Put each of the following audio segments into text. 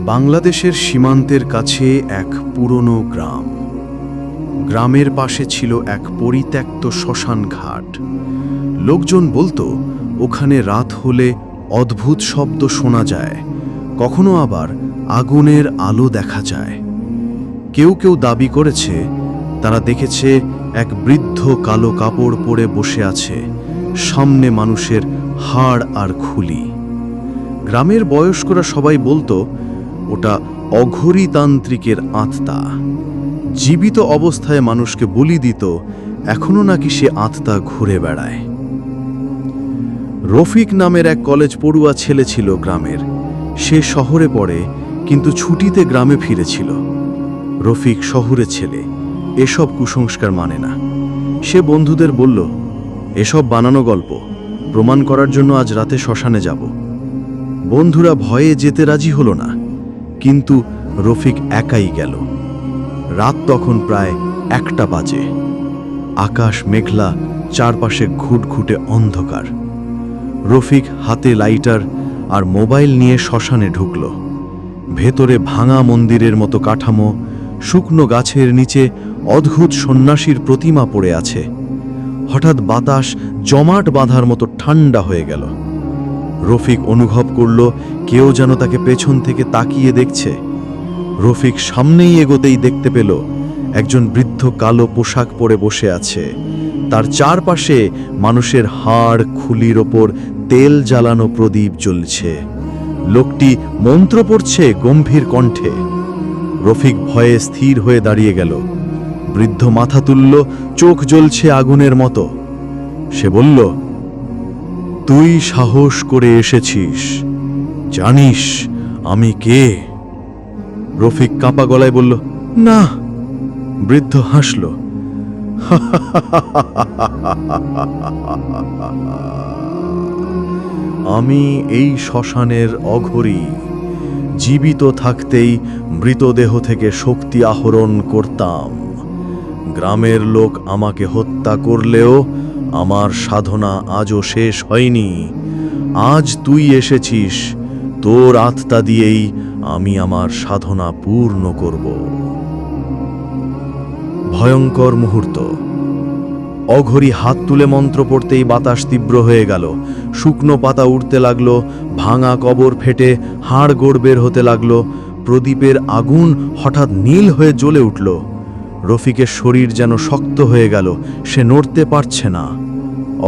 বাংলাদেশের সীমান্তের কাছে এক পুরনো গ্রাম। গ্রামের পাশে ছিল এক পরিত্যক্ত শ্মশান ঘাট। লোকজন বলতো ওখানে রাত হলে অদ্ভুত শব্দ শোনা যায়, কখনো আবার আগুনের আলো দেখা যায়। কেউ কেউ দাবি করেছে তারা দেখেছে এক বৃদ্ধ কালো কাপড় পরে বসে আছে, সামনে মানুষের হাড় আর খুলি। গ্রামের বয়স্করা সবাই বলতো ওটা অঘোরীতান্ত্রিকের আত্মা। জীবিত অবস্থায় মানুষকে বলি দিত, এখনো নাকি সে আত্মা ঘুরে বেড়ায়। রফিক নামের এক কলেজ পড়ুয়া ছেলে ছিল গ্রামের। সে শহরে পড়ে, কিন্তু ছুটিতে গ্রামে ফিরেছিল। রফিক শহুরে ছেলে, এসব কুসংস্কার মানে না। সে বন্ধুদের বলল, এসব বানানো গল্প, প্রমাণ করার জন্য আজ রাতে শ্মশানে যাব। বন্ধুরা ভয়ে যেতে রাজি হলো না, কিন্তু রফিক একাই গেল। রাত তখন প্রায় 1টা বাজে। আকাশ মেঘলা, চারপাশে ঘুটঘুটে অন্ধকার। রফিক হাতে লাইটার আর মোবাইল নিয়ে শ্মশানে ঢুকল। ভেতরে ভাঙা মন্দিরের মতো কাঠামো, শুকনো গাছের নিচে অদ্ভুত সন্ন্যাসীর প্রতিমা পড়ে আছে। হঠাৎ বাতাস জমাট বাঁধার মতো ঠান্ডা হয়ে গেল। রফিক অনুভব করল কেউ যেন তাকে পেছন থেকে তাকিয়ে দেখছে। রফিক সামনেই এগোতেই দেখতে পেল একজন বৃদ্ধ কালো পোশাক পরে বসে আছে। তার চারপাশে মানুষের হাড় খুলির ওপর তেল জ্বালানো প্রদীপ জ্বলছে। লোকটি মন্ত্র পড়ছে গম্ভীর কণ্ঠে। রফিক ভয়ে স্থির হয়ে দাঁড়িয়ে গেল। বৃদ্ধ মাথা তুলল, চোখ জ্বলছে আগুনের মতো। সে বলল, তুই সাহস করে এসেছিস, জানিস আমি কে? রফিক কাঁপা গলায় বলল, না। বৃদ্ধ হাসল, আমি এই শ্মশানের অঘোরী। জীবিত থাকতেই মৃতদেহ থেকে শক্তি আহরণ করতাম। গ্রামের লোক আমাকে হত্যা করলেও আমার সাধনা আজও শেষ হয়নি। আজ তুই এসেছিস, তোর আত্মা দিয়েই আমি আমার সাধনা পূর্ণ করব। ভয়ঙ্কর মুহূর্ত। অঘোরী হাত তুলে মন্ত্র পড়তেই বাতাস তীব্র হয়ে গেল। শুকনো পাতা উঠতে লাগলো, ভাঙা কবর ফেটে হাড় গোড় বের হতে লাগলো। প্রদীপের আগুন হঠাৎ নীল হয়ে জ্বলে উঠল। রফিকের শরীর যেন শক্ত হয়ে গেল, সে নড়তে পারছে না।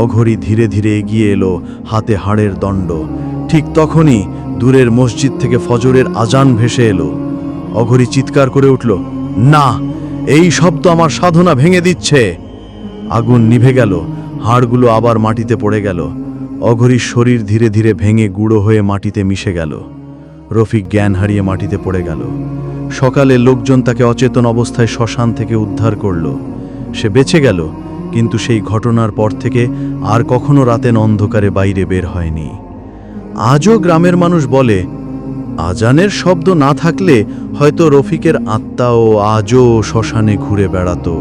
অঘোরী ধীরে ধীরে এগিয়ে এলো, হাতে হাড়ের দণ্ড। ঠিক তখনই দূরের মসজিদ থেকে ফজরের আজান ভেসে এলো। অঘোরী চিৎকার করে উঠল, না, এই শব্দ আমার সাধনা ভেঙে দিচ্ছে। আগুন নিভে গেল, হাড়গুলো আবার মাটিতে পড়ে গেল। অঘোরীর শরীর ধীরে ধীরে ভেঙে গুঁড়ো হয়ে মাটিতে মিশে গেল। রফিক জ্ঞান হারিয়ে মাটিতে পড়ে গেল। সকালে লোকজন তাকে অচেতন অবস্থায় শ্মশান থেকে উদ্ধার করল। সে বেঁচে গেল, কিন্তু সেই ঘটনার পর থেকে আর কখনো রাতের অন্ধকারে বাইরে বের হয়নি। আজও গ্রামের মানুষ বলে, আজানের শব্দ না থাকলে হয়তো রফিকের আত্মাও আজও শ্মশানে ঘুরে বেড়াতো।